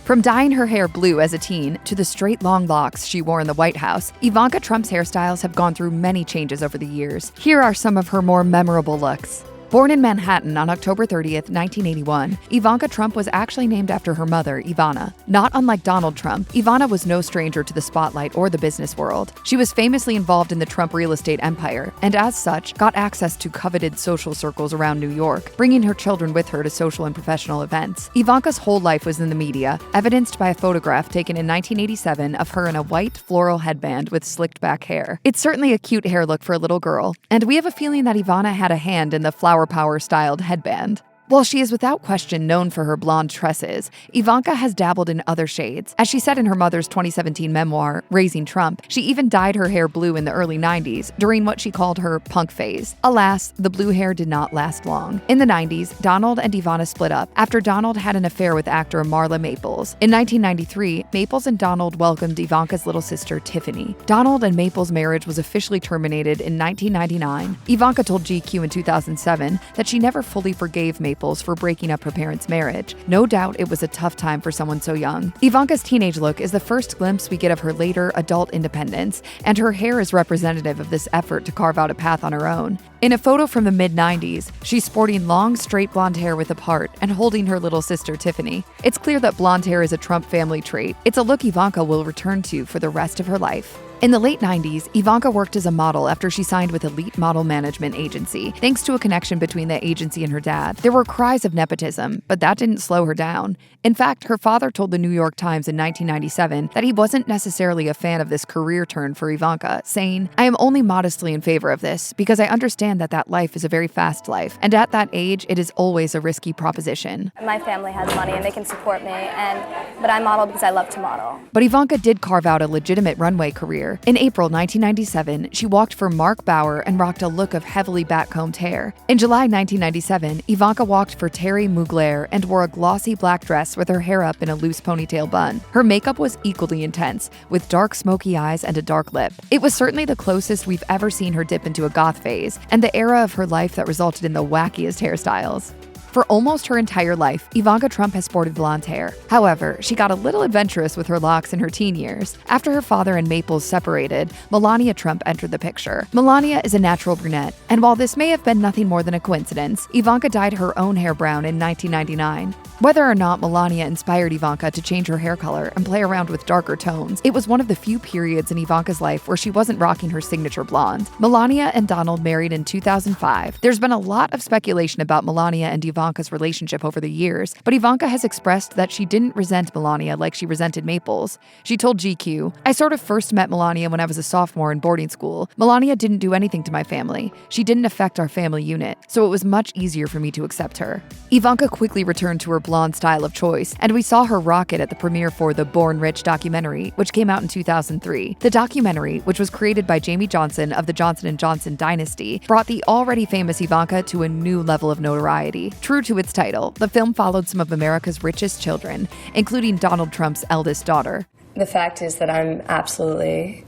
From dyeing her hair blue as a teen to the straight long locks she wore in the White House, Ivanka Trump's hairstyles have gone through many changes over the years. Here are some of her more memorable looks. Born in Manhattan on October 30th, 1981, Ivanka Trump was actually named after her mother, Ivana. Not unlike Donald Trump, Ivana was no stranger to the spotlight or the business world. She was famously involved in the Trump real estate empire, and as such, got access to coveted social circles around New York, bringing her children with her to social and professional events. Ivanka's whole life was in the media, evidenced by a photograph taken in 1987 of her in a white floral headband with slicked back hair. It's certainly a cute hair look for a little girl, and we have a feeling that Ivana had a hand in the flower power styled headband. While she is without question known for her blonde tresses, Ivanka has dabbled in other shades. As she said in her mother's 2017 memoir, Raising Trump, she even dyed her hair blue in the early 90s during what she called her punk phase. Alas, the blue hair did not last long. In the 90s, Donald and Ivana split up after Donald had an affair with actor Marla Maples. In 1993, Maples and Donald welcomed Ivanka's little sister, Tiffany. Donald and Maples' marriage was officially terminated in 1999. Ivanka told GQ in 2007 that she never fully forgave Maples for breaking up her parents' marriage. No doubt it was a tough time for someone so young. Ivanka's teenage look is the first glimpse we get of her later adult independence, and her hair is representative of this effort to carve out a path on her own. In a photo from the mid-90s, she's sporting long, straight blonde hair with a part and holding her little sister, Tiffany. It's clear that blonde hair is a Trump family trait. It's a look Ivanka will return to for the rest of her life. In the late 90s, Ivanka worked as a model after she signed with Elite Model Management Agency, thanks to a connection between the agency and her dad. There were cries of nepotism, but that didn't slow her down. In fact, her father told the New York Times in 1997 that he wasn't necessarily a fan of this career turn for Ivanka, saying, "I am only modestly in favor of this because I understand that life is a very fast life, and at that age, it is always a risky proposition." My family has money and they can support me, but I model because I love to model. But Ivanka did carve out a legitimate runway career. In April 1997, she walked for Mark Bauer and rocked a look of heavily back-combed hair. In July 1997, Ivanka walked for Terry Mugler and wore a glossy black dress with her hair up in a loose ponytail bun. Her makeup was equally intense, with dark smoky eyes and a dark lip. It was certainly the closest we've ever seen her dip into a goth phase, and the era of her life that resulted in the wackiest hairstyles. For almost her entire life, Ivanka Trump has sported blonde hair. However, she got a little adventurous with her locks in her teen years. After her father and Maples separated, Melania Trump entered the picture. Melania is a natural brunette, and while this may have been nothing more than a coincidence, Ivanka dyed her own hair brown in 1999. Whether or not Melania inspired Ivanka to change her hair color and play around with darker tones, it was one of the few periods in Ivanka's life where she wasn't rocking her signature blonde. Melania and Donald married in 2005. There's been a lot of speculation about Melania and Ivanka's relationship over the years, but Ivanka has expressed that she didn't resent Melania like she resented Maples. She told GQ, "I sort of first met Melania when I was a sophomore in boarding school. Melania didn't do anything to my family. She didn't affect our family unit, so it was much easier for me to accept her." Ivanka quickly returned to her blonde style of choice, and we saw her rock it at the premiere for the Born Rich documentary, which came out in 2003. The documentary, which was created by Jamie Johnson of the Johnson & Johnson dynasty, brought the already famous Ivanka to a new level of notoriety. True to its title, the film followed some of America's richest children, including Donald Trump's eldest daughter. The fact is that I'm absolutely,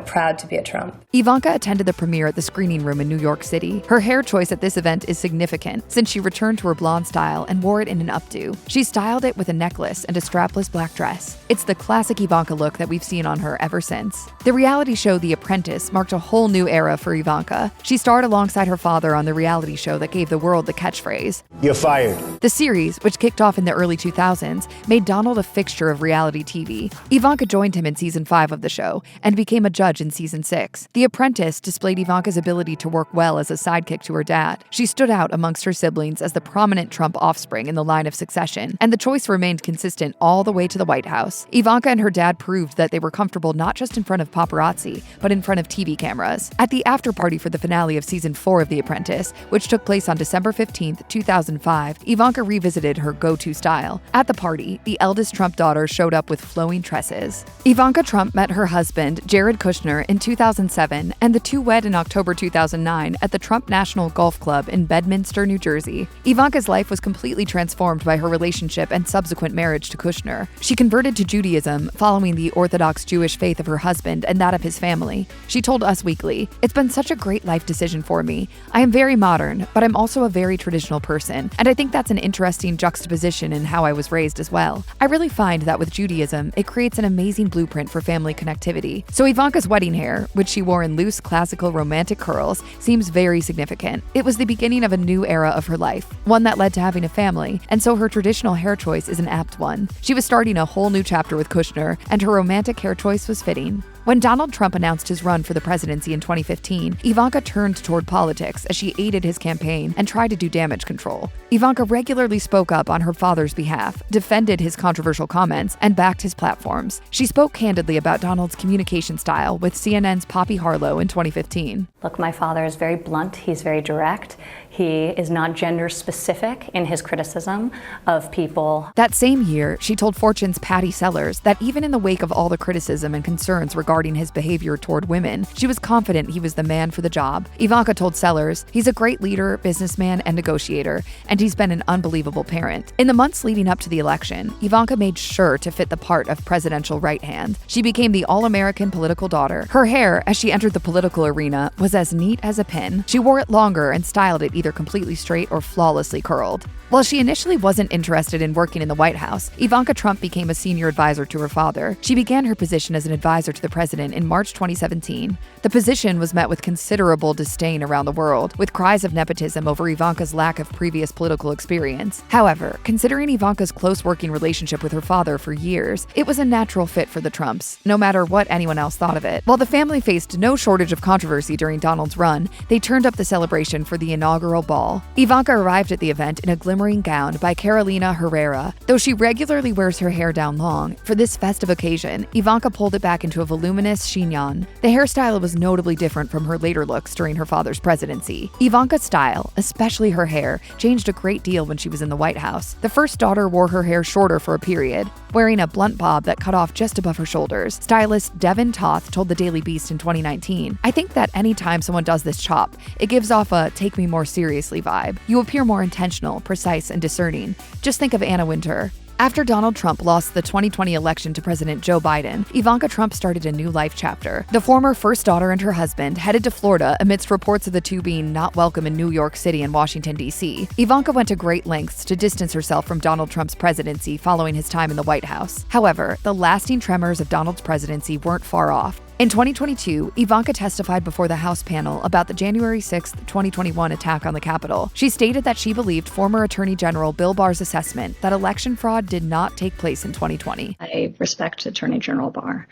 proud to be a Trump. Ivanka attended the premiere at the Screening Room in New York City. Her hair choice at this event is significant, since she returned to her blonde style and wore it in an updo. She styled it with a necklace and a strapless black dress. It's the classic Ivanka look that we've seen on her ever since. The reality show The Apprentice marked a whole new era for Ivanka. She starred alongside her father on the reality show that gave the world the catchphrase, "You're fired." The series, which kicked off in the early 2000s, made Donald a fixture of reality TV. Ivanka joined him in season 5 of the show and became a judge in season 6. The Apprentice displayed Ivanka's ability to work well as a sidekick to her dad. She stood out amongst her siblings as the prominent Trump offspring in the line of succession, and the choice remained consistent all the way to the White House. Ivanka and her dad proved that they were comfortable not just in front of paparazzi, but in front of TV cameras. At the after party for the finale of season 4 of The Apprentice, which took place on December 15th, 2005, Ivanka revisited her go-to style. At the party, the eldest Trump daughter showed up with flowing tresses. Ivanka Trump met her husband, Jared Jared Kushner in 2007, and the two wed in October 2009 at the Trump National Golf Club in Bedminster, New Jersey. Ivanka's life was completely transformed by her relationship and subsequent marriage to Kushner. She converted to Judaism, following the Orthodox Jewish faith of her husband and that of his family. She told Us Weekly, "It's been such a great life decision for me. I am very modern, but I'm also a very traditional person, and I think that's an interesting juxtaposition in how I was raised as well. I really find that with Judaism, it creates an amazing blueprint for family connectivity." So Ivanka's wedding hair, which she wore in loose, classical, romantic curls, seems very significant. It was the beginning of a new era of her life, one that led to having a family, and so her traditional hair choice is an apt one. She was starting a whole new chapter with Kushner, and her romantic hair choice was fitting. When Donald Trump announced his run for the presidency in 2015, Ivanka turned toward politics as she aided his campaign and tried to do damage control. Ivanka regularly spoke up on her father's behalf, defended his controversial comments, and backed his platforms. She spoke candidly about Donald's communication style with CNN's Poppy Harlow in 2015. Look, my father is very blunt, he's very direct. He is not gender specific in his criticism of people. That same year, she told Fortune's Patty Sellers that even in the wake of all the criticism and concerns regarding his behavior toward women, she was confident he was the man for the job. Ivanka told Sellers, "He's a great leader, businessman, and negotiator, and he's been an unbelievable parent." In the months leading up to the election, Ivanka made sure to fit the part of presidential right hand. She became the all-American political daughter. Her hair, as she entered the political arena, was as neat as a pin. She wore it longer and styled it either completely straight or flawlessly curled. While she initially wasn't interested in working in the White House, Ivanka Trump became a senior advisor to her father. She began her position as an advisor to the president in March 2017. The position was met with considerable disdain around the world, with cries of nepotism over Ivanka's lack of previous political experience. However, considering Ivanka's close working relationship with her father for years, it was a natural fit for the Trumps, no matter what anyone else thought of it. While the family faced no shortage of controversy during Donald's run, they turned up the celebration for the inaugural ball. Ivanka arrived at the event in a glimmering gown by Carolina Herrera. Though she regularly wears her hair down long, for this festive occasion, Ivanka pulled it back into a voluminous chignon. The hairstyle was notably different from her later looks during her father's presidency. Ivanka's style, especially her hair, changed a great deal when she was in the White House. The first daughter wore her hair shorter for a period, wearing a blunt bob that cut off just above her shoulders. Stylist Devin Toth told the Daily Beast in 2019, "I think that anytime someone does this chop, it gives off a take me more seriously vibe. You appear more intentional, precise, and discerning. Just think of Anna Wintour." After Donald Trump lost the 2020 election to President Joe Biden, Ivanka Trump started a new life chapter. The former first daughter and her husband headed to Florida amidst reports of the two being not welcome in New York City and Washington, D.C. Ivanka went to great lengths to distance herself from Donald Trump's presidency following his time in the White House. However, the lasting tremors of Donald's presidency weren't far off. In 2022, Ivanka testified before the House panel about the January 6, 2021 attack on the Capitol. She stated that she believed former Attorney General Bill Barr's assessment that election fraud did not take place in 2020. I respect Attorney General Barr,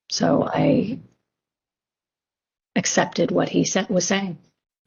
so I accepted what he was saying.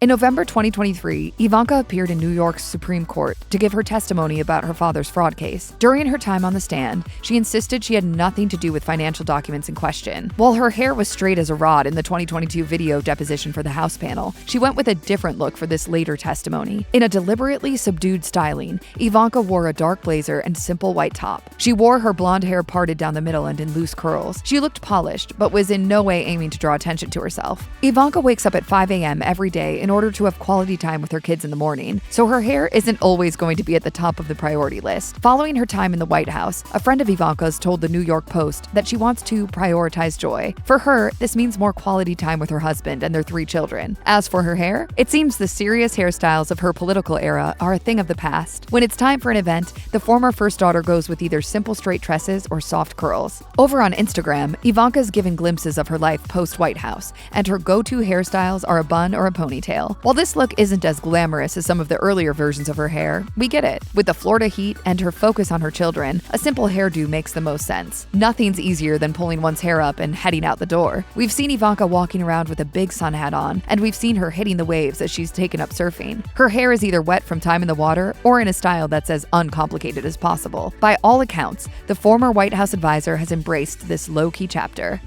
In November 2023, Ivanka appeared in New York's Supreme Court to give her testimony about her father's fraud case. During her time on the stand, she insisted she had nothing to do with financial documents in question. While her hair was straight as a rod in the 2022 video deposition for the House panel, she went with a different look for this later testimony. In a deliberately subdued styling, Ivanka wore a dark blazer and simple white top. She wore her blonde hair parted down the middle and in loose curls. She looked polished, but was in no way aiming to draw attention to herself. Ivanka wakes up at 5 a.m. every day in order to have quality time with her kids in the morning, so her hair isn't always going to be at the top of the priority list. Following her time in the White House, a friend of Ivanka's told the New York Post that she wants to prioritize joy. For her, this means more quality time with her husband and their 3 children. As for her hair, it seems the serious hairstyles of her political era are a thing of the past. When it's time for an event, the former first daughter goes with either simple straight tresses or soft curls. Over on Instagram, Ivanka's given glimpses of her life post-White House, and her go-to hairstyles are a bun or a ponytail. While this look isn't as glamorous as some of the earlier versions of her hair, we get it. With the Florida heat and her focus on her children, a simple hairdo makes the most sense. Nothing's easier than pulling one's hair up and heading out the door. We've seen Ivanka walking around with a big sun hat on, and we've seen her hitting the waves as she's taken up surfing. Her hair is either wet from time in the water or in a style that's as uncomplicated as possible. By all accounts, the former White House advisor has embraced this low-key chapter.